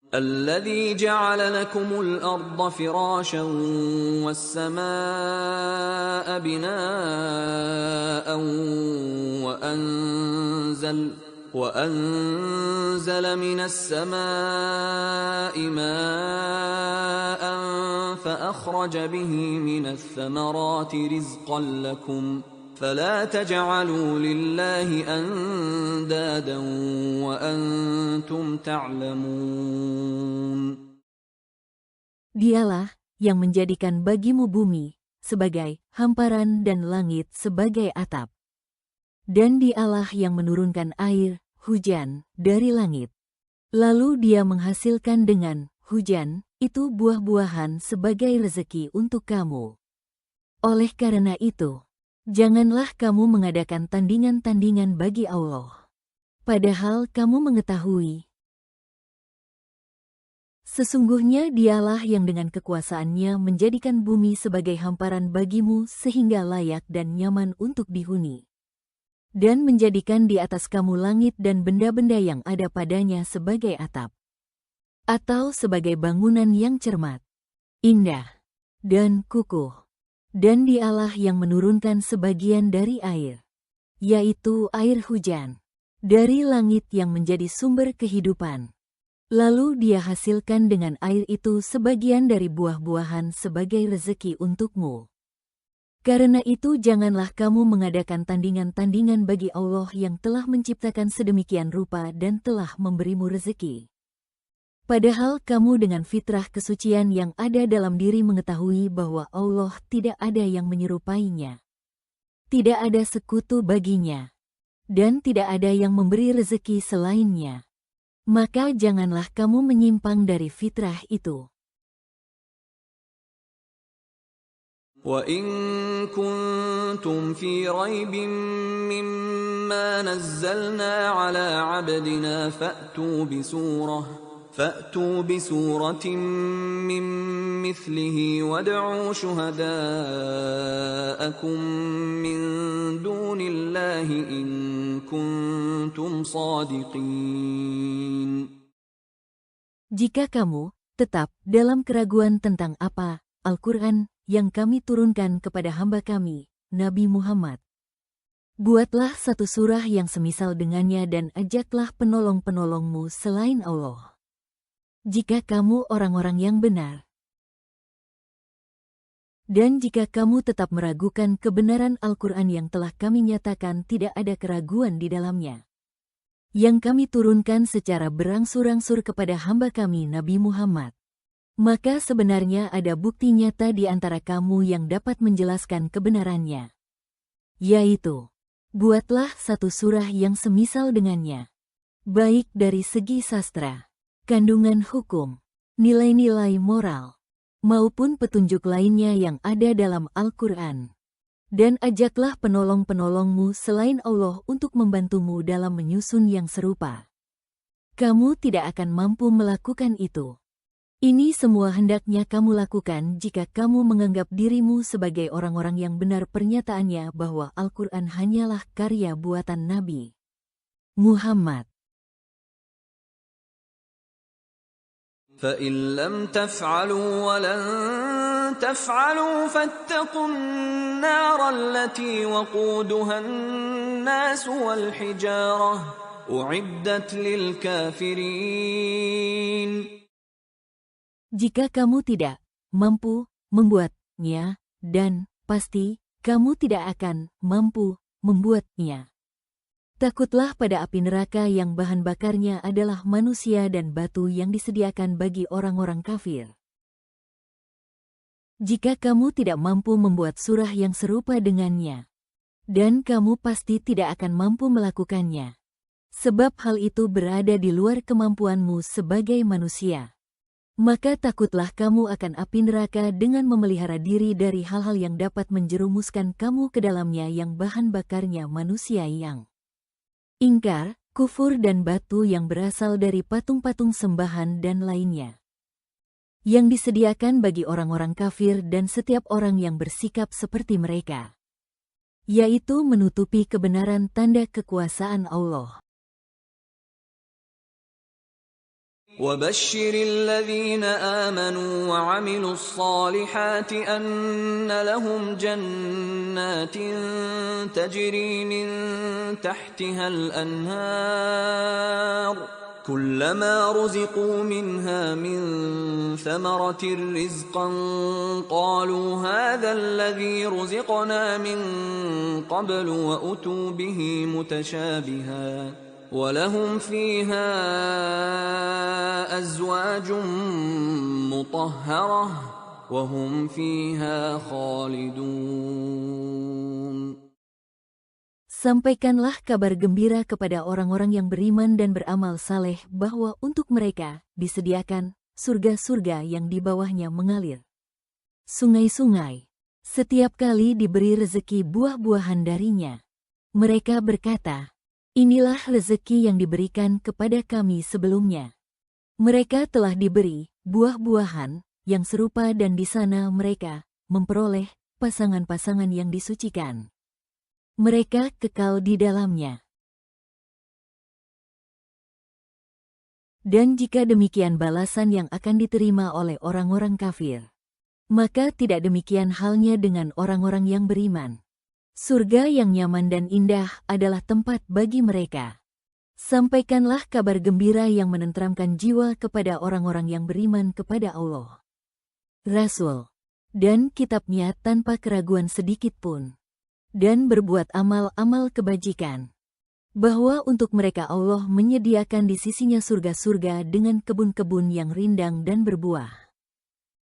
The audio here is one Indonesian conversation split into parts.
الذي جعل لكم الأرض فراشا والسماء بناء وأنزل من السماء ماء فأخرج به من الثمرات رزقا لكم فلا تجعلوا لله أندادا وأنتم تعلمون. Dialah yang menjadikan bagimu bumi sebagai hamparan dan langit sebagai atap. Dan Dialah yang menurunkan air, hujan, dari langit. Lalu Dia menghasilkan dengan hujan itu buah-buahan sebagai rezeki untuk kamu. Oleh karena itu, janganlah kamu mengadakan tandingan-tandingan bagi Allah. Padahal kamu mengetahui, sesungguhnya Dialah yang dengan kekuasaannya menjadikan bumi sebagai hamparan bagimu sehingga layak dan nyaman untuk dihuni. Dan menjadikan di atas kamu langit dan benda-benda yang ada padanya sebagai atap. Atau sebagai bangunan yang cermat, indah, dan kukuh. Dan Dialah yang menurunkan sebagian dari air, yaitu air hujan, dari langit yang menjadi sumber kehidupan. Lalu Dia hasilkan dengan air itu sebagian dari buah-buahan sebagai rezeki untukmu. Karena itu janganlah kamu mengadakan tandingan-tandingan bagi Allah yang telah menciptakan sedemikian rupa dan telah memberimu rezeki. Padahal kamu dengan fitrah kesucian yang ada dalam diri mengetahui bahwa Allah tidak ada yang menyerupainya. Tidak ada sekutu baginya. Dan tidak ada yang memberi rezeki selainnya. Maka janganlah kamu menyimpang dari fitrah itu. وَإِن كُنتُمْ فِي رَيْبٍ مِّمَّا نَزَّلْنَا عَلَىٰ عَبْدِنَا فَأْتُوا بِسُورَةٍ مِّن مِّثْلِهِ وَادْعُوا شُهَدَاءَكُم مِّن دُونِ اللَّهِ إِن كُنتُمْ صَادِقِينَ. Jika kamu tetap dalam keraguan tentang apa Al-Quran yang kami turunkan kepada hamba kami, Nabi Muhammad, buatlah satu surah yang semisal dengannya dan ajaklah penolong-penolongmu selain Allah. Jika kamu orang-orang yang benar. Dan jika kamu tetap meragukan kebenaran Al-Quran yang telah kami nyatakan tidak ada keraguan di dalamnya, yang kami turunkan secara berangsur-angsur kepada hamba kami Nabi Muhammad, maka sebenarnya ada bukti nyata di antara kamu yang dapat menjelaskan kebenarannya. Yaitu, buatlah satu surah yang semisal dengannya. Baik dari segi sastra, kandungan hukum, nilai-nilai moral, maupun petunjuk lainnya yang ada dalam Al-Quran. Dan ajaklah penolong-penolongmu selain Allah untuk membantumu dalam menyusun yang serupa. Kamu tidak akan mampu melakukan itu. Ini semua hendaknya kamu lakukan jika kamu menganggap dirimu sebagai orang-orang yang benar pernyataannya bahwa Al-Quran hanyalah karya buatan Nabi Muhammad. فَإِن لَّمْ تَفْعَلُوا وَلَن تَفْعَلُوا فَاتَّقُوا النَّارَ الَّتِي وَقُودُهَا النَّاسُ وَالْحِجَارَةُ أُعِدَّتْ لِلْكَافِرِينَ. Jika kamu tidak mampu membuatnya, dan pasti kamu tidak akan mampu membuatnya, takutlah pada api neraka yang bahan bakarnya adalah manusia dan batu yang disediakan bagi orang-orang kafir. Jika kamu tidak mampu membuat surah yang serupa dengannya, dan kamu pasti tidak akan mampu melakukannya, sebab hal itu berada di luar kemampuanmu sebagai manusia, maka takutlah kamu akan api neraka dengan memelihara diri dari hal-hal yang dapat menjerumuskan kamu ke dalamnya yang bahan bakarnya manusia yang ingkar, kufur dan batu yang berasal dari patung-patung sembahan dan lainnya, yang disediakan bagi orang-orang kafir dan setiap orang yang bersikap seperti mereka, yaitu menutupi kebenaran tanda kekuasaan Allah. وبشر الذين آمنوا وعملوا الصالحات أن لهم جنات تجري من تحتها الأنهار كلما رزقوا منها من ثمرة رزقا قالوا هذا الذي رزقنا من قبل وأتوا به متشابها ولهم فيها أزواج مطهرة وهم فيها خالدون. Sampaikanlah kabar gembira kepada orang-orang yang beriman dan beramal saleh bahwa untuk mereka disediakan surga-surga yang di bawahnya mengalir sungai-sungai. Setiap kali diberi rezeki buah-buahan darinya, mereka berkata, inilah rezeki yang diberikan kepada kami sebelumnya. Mereka telah diberi buah-buahan yang serupa dan di sana mereka memperoleh pasangan-pasangan yang disucikan. Mereka kekal di dalamnya. Dan jika demikian balasan yang akan diterima oleh orang-orang kafir, maka tidak demikian halnya dengan orang-orang yang beriman. Surga yang nyaman dan indah adalah tempat bagi mereka. Sampaikanlah kabar gembira yang menenteramkan jiwa kepada orang-orang yang beriman kepada Allah, Rasul, dan kitabnya tanpa keraguan sedikit pun, dan berbuat amal-amal kebajikan, bahwa untuk mereka Allah menyediakan di sisinya surga-surga dengan kebun-kebun yang rindang dan berbuah,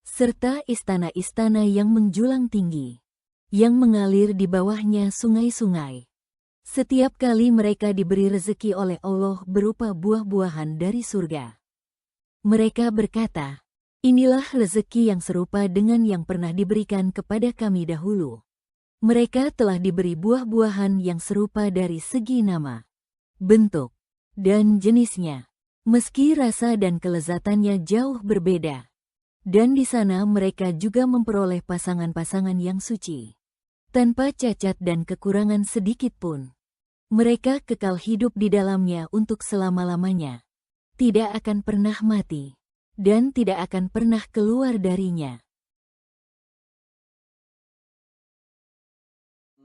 serta istana-istana yang menjulang tinggi, yang mengalir di bawahnya sungai-sungai. Setiap kali mereka diberi rezeki oleh Allah berupa buah-buahan dari surga, mereka berkata, inilah rezeki yang serupa dengan yang pernah diberikan kepada kami dahulu. Mereka telah diberi buah-buahan yang serupa dari segi nama, bentuk, dan jenisnya, meski rasa dan kelezatannya jauh berbeda. Dan di sana mereka juga memperoleh pasangan-pasangan yang suci, tanpa cacat dan kekurangan sedikit pun. Mereka kekal hidup di dalamnya untuk selama-lamanya, tidak akan pernah mati, dan tidak akan pernah keluar darinya.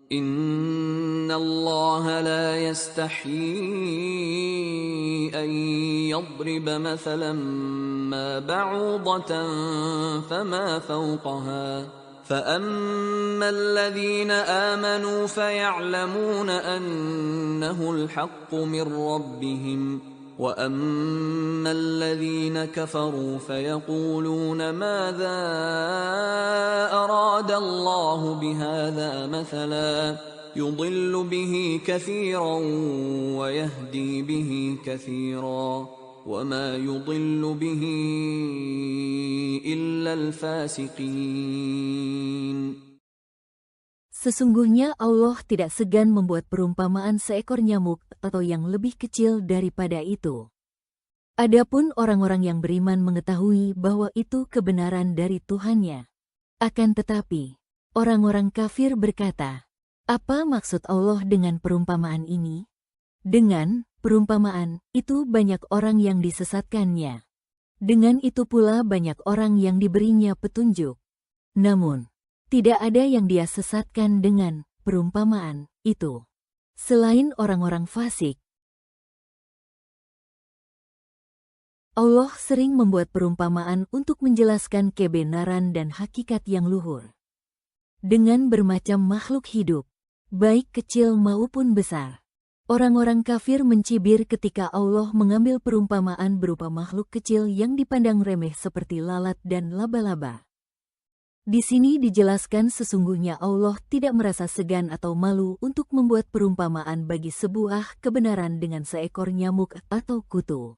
إن الله لا يستحيي أن يضرب مثلا ما بعوضة فما فوقها فأما الذين آمنوا فيعلمون أنه الحق من ربهم وأما الذين كفروا فيقولون ماذا أراد الله بهذا مثلا يضل به كثيرا ويهدي به كثيرا وما يضل به إلا الفاسقين. Sesungguhnya Allah tidak segan membuat perumpamaan seekor nyamuk atau yang lebih kecil daripada itu. Adapun orang-orang yang beriman mengetahui bahwa itu kebenaran dari Tuhannya. Akan tetapi, orang-orang kafir berkata, apa maksud Allah dengan perumpamaan ini? Dengan perumpamaan itu banyak orang yang disesatkannya. Dengan itu pula banyak orang yang diberinya petunjuk. Namun, tidak ada yang dia sesatkan dengan perumpamaan itu, selain orang-orang fasik. Allah sering membuat perumpamaan untuk menjelaskan kebenaran dan hakikat yang luhur. Dengan bermacam makhluk hidup, baik kecil maupun besar. Orang-orang kafir mencibir ketika Allah mengambil perumpamaan berupa makhluk kecil yang dipandang remeh seperti lalat dan laba-laba. Di sini dijelaskan sesungguhnya Allah tidak merasa segan atau malu untuk membuat perumpamaan bagi sebuah kebenaran dengan seekor nyamuk atau kutu,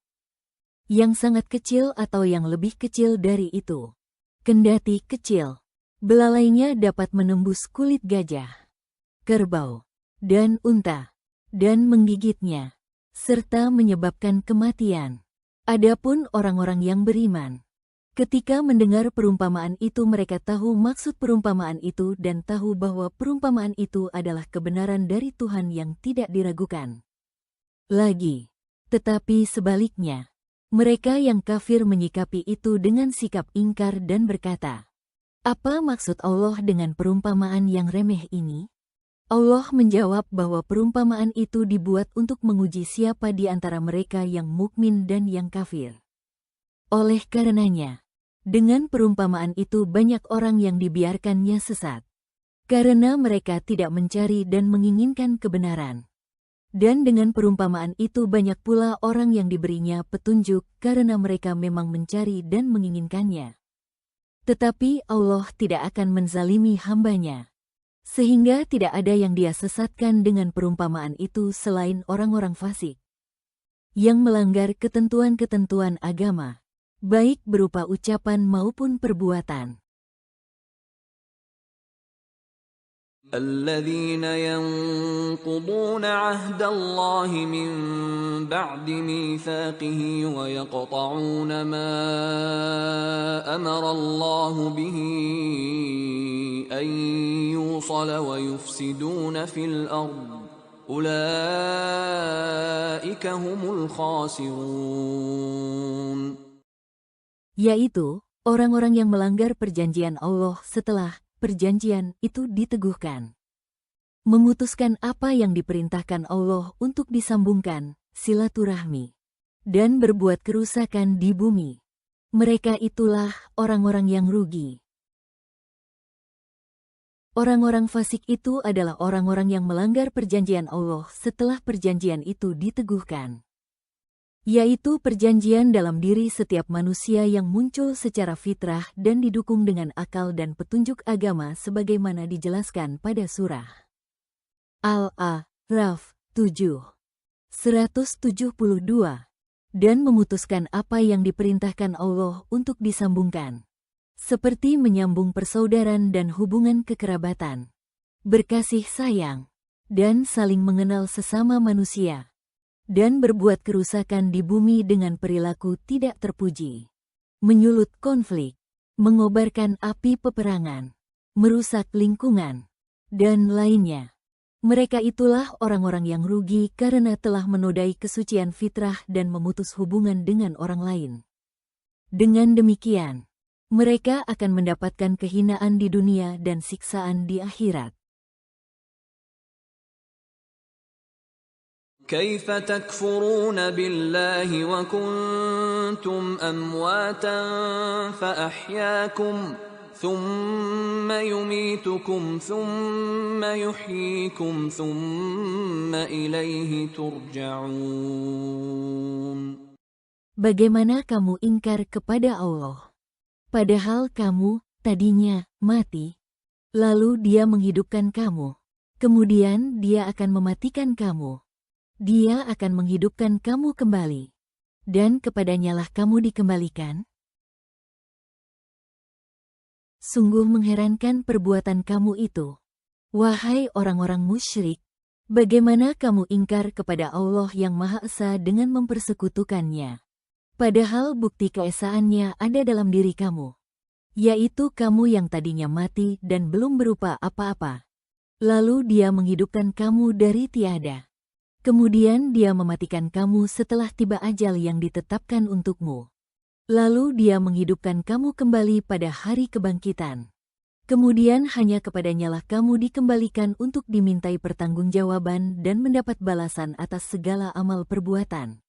yang sangat kecil atau yang lebih kecil dari itu. Kendati kecil, belalainya dapat menembus kulit gajah, kerbau, dan unta, dan menggigitnya, serta menyebabkan kematian. Adapun orang-orang yang beriman, ketika mendengar perumpamaan itu mereka tahu maksud perumpamaan itu dan tahu bahwa perumpamaan itu adalah kebenaran dari Tuhan yang tidak diragukan lagi. Tetapi sebaliknya, Mereka yang kafir menyikapi itu dengan sikap ingkar dan berkata, "Apa maksud Allah dengan perumpamaan yang remeh ini?" Allah menjawab bahwa perumpamaan itu dibuat untuk menguji siapa di antara mereka yang mukmin dan yang kafir. Oleh karenanya, dengan perumpamaan itu banyak orang yang dibiarkannya sesat, karena mereka tidak mencari dan menginginkan kebenaran. Dan dengan perumpamaan itu banyak pula orang yang diberinya petunjuk karena mereka memang mencari dan menginginkannya. Tetapi Allah tidak akan menzalimi hamba-Nya, sehingga tidak ada yang Dia sesatkan dengan perumpamaan itu selain orang-orang fasik yang melanggar ketentuan-ketentuan agama, baik berupa ucapan maupun perbuatan. الذين ينقضون عهد الله من بعد ميثاقه ويقطعون ما أمر الله به أن يوصل ويفسدون في الأرض أولئك هم الخاسرون. Yaitu orang-orang yang melanggar perjanjian Allah setelah perjanjian itu diteguhkan, memutuskan apa yang diperintahkan Allah untuk disambungkan, silaturahmi, dan berbuat kerusakan di bumi. Mereka itulah orang-orang yang rugi. Orang-orang fasik itu adalah orang-orang yang melanggar perjanjian Allah setelah perjanjian itu diteguhkan, yaitu perjanjian dalam diri setiap manusia yang muncul secara fitrah dan didukung dengan akal dan petunjuk agama sebagaimana dijelaskan pada surah Al-A'raf 7:172, dan memutuskan apa yang diperintahkan Allah untuk disambungkan, seperti menyambung persaudaraan dan hubungan kekerabatan, berkasih sayang, dan saling mengenal sesama manusia, dan berbuat kerusakan di bumi dengan perilaku tidak terpuji, menyulut konflik, mengobarkan api peperangan, merusak lingkungan, dan lainnya. Mereka itulah orang-orang yang rugi karena telah menodai kesucian fitrah dan memutus hubungan dengan orang lain. Dengan demikian, mereka akan mendapatkan kehinaan di dunia dan siksaan di akhirat. كيف تكفرون بالله وكنتم أمواتا فأحياكم ثم يميتكم ثم يحييكم ثم إليه ترجعون. Bagaimana kamu ingkar kepada Allah, padahal kamu tadinya mati, lalu Dia menghidupkan kamu, kemudian Dia akan mematikan kamu. Dia akan menghidupkan kamu kembali, dan kepadanyalah kamu dikembalikan. Sungguh mengherankan perbuatan kamu itu, wahai orang-orang musyrik. Bagaimana kamu ingkar kepada Allah yang Maha Esa dengan mempersekutukannya, padahal bukti keesaannya ada dalam diri kamu, yaitu kamu yang tadinya mati dan belum berupa apa-apa. Lalu Dia menghidupkan kamu dari tiada. Kemudian Dia mematikan kamu setelah tiba ajal yang ditetapkan untukmu. Lalu Dia menghidupkan kamu kembali pada hari kebangkitan. Kemudian hanya kepadanyalah kamu dikembalikan untuk dimintai pertanggungjawaban dan mendapat balasan atas segala amal perbuatan.